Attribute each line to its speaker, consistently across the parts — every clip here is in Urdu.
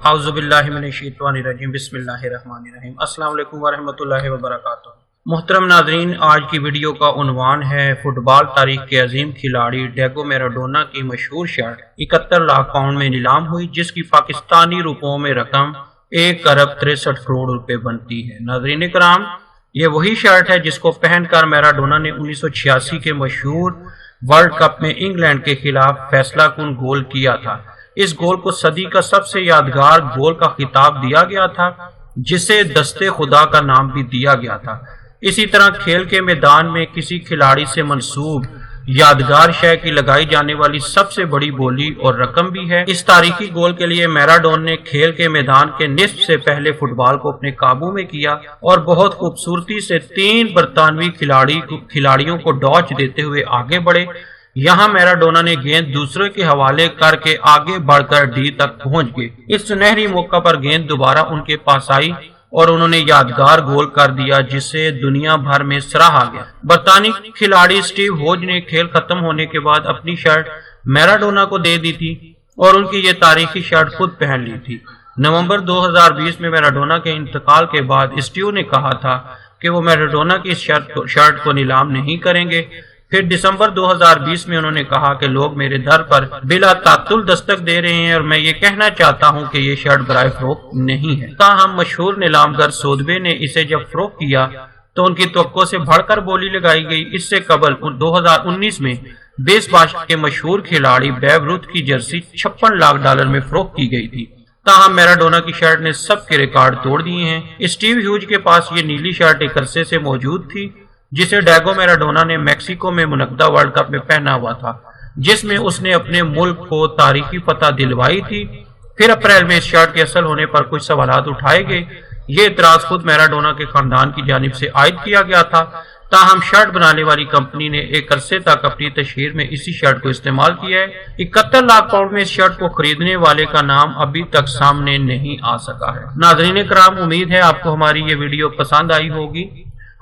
Speaker 1: اعوذ باللہ من الشیطان الرجیم بسم اللہ الرحمن الرحیم السلام علیکم ورحمۃ اللہ وبرکاتہ۔ محترم ناظرین، آج کی ویڈیو کا عنوان ہے فٹ بال تاریخ کے عظیم کھلاڑی ڈیگو میراڈونا کی مشہور شرٹ 71 لاکھ پاؤنڈ میں نیلام ہوئی، جس کی پاکستانی روپوں میں رقم 1 ارب 63 کروڑ روپے بنتی ہے۔ ناظرین کرام، یہ وہی شرٹ ہے جس کو پہن کر میراڈونا نے 1986 کے مشہور ورلڈ کپ میں انگلینڈ کے خلاف فیصلہ کن گول کیا تھا۔ اس گول کو صدی کا سب سے یادگار گول کا خطاب دیا گیا تھا، جسے دستے خدا کا نام بھی دیا گیا تھا۔ اسی طرح کھیل کے میدان میں کسی کھلاڑی سے منسوب یادگار شے کی لگائی جانے والی سب سے بڑی بولی اور رقم بھی ہے۔ اس تاریخی گول کے لیے میراڈونا نے کھیل کے میدان کے نصف سے پہلے فٹ بال کو اپنے قابو میں کیا اور بہت خوبصورتی سے 3 برطانوی کھلاڑیوں کو ڈاچ دیتے ہوئے آگے بڑھے۔ یہاں میراڈونا نے گیند دوسرے کے حوالے کر کے آگے بڑھ کر ڈی تک پہنچ گئے۔ اس سنہری موقع پر گیند دوبارہ ان کے پاس آئی اور انہوں نے یادگار گول کر دیا، جسے دنیا بھر میں سراہا گیا۔ برطانوی کھلاڑی سٹیو ہوج نے کھیل ختم ہونے کے بعد اپنی شرٹ میراڈونا کو دے دی تھی اور ان کی یہ تاریخی شرٹ خود پہن لی تھی۔ نومبر 2020 میں میراڈونا کے انتقال کے بعد سٹیو نے کہا تھا کہ وہ میراڈونا کی اس شرٹ کو نیلام نہیں کریں گے۔ پھر دسمبر 2020 میں انہوں نے کہا کہ لوگ میرے در پر بلا تعطل دستک دے رہے ہیں اور میں یہ کہنا چاہتا ہوں کہ یہ شرٹ برائے فروخت نہیں ہے۔ تاہم مشہور نیلام گر سودبے نے اسے جب فروخت کیا تو ان کی توقع سے بڑھ کر بولی لگائی گئی۔ اس سے قبل 2019 میں بیس باش کے مشہور کھلاڑی بیب روتھ کی جرسی $56 لاکھ میں فروخت کی گئی تھی۔ تاہم میراڈونا کی شرٹ نے سب کے ریکارڈ توڑ دیے ہیں۔ سٹیو ہیوج کے پاس یہ نیلی شرٹ ایک عرصے سے موجود تھی، جسے ڈیگو میراڈونا نے میکسیکو میں منعقدہ ورلڈ کپ میں پہنا ہوا تھا، جس میں اس نے اپنے ملک کو تاریخی فتح دلوائی تھی۔ پھر اپریل میں اس شرٹ کے اصل ہونے پر کچھ سوالات اٹھائے گئے۔ یہ اعتراض خود میراڈونا کے خاندان کی جانب سے عائد کیا گیا تھا۔ تاہم شرٹ بنانے والی کمپنی نے ایک عرصے تک اپنی تشہیر میں اسی شرٹ کو استعمال کیا ہے۔ 71 لاکھ پاؤنڈ میں اس شرٹ کو خریدنے والے کا نام ابھی تک سامنے نہیں آ سکا ہے۔ ناظرین کرام، امید ہے آپ کو ہماری یہ ویڈیو پسند آئی ہوگی۔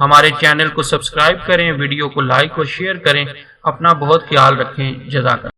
Speaker 1: ہمارے چینل کو سبسکرائب کریں، ویڈیو کو لائک اور شیئر کریں۔ اپنا بہت خیال رکھیں۔ جزاک اللہ۔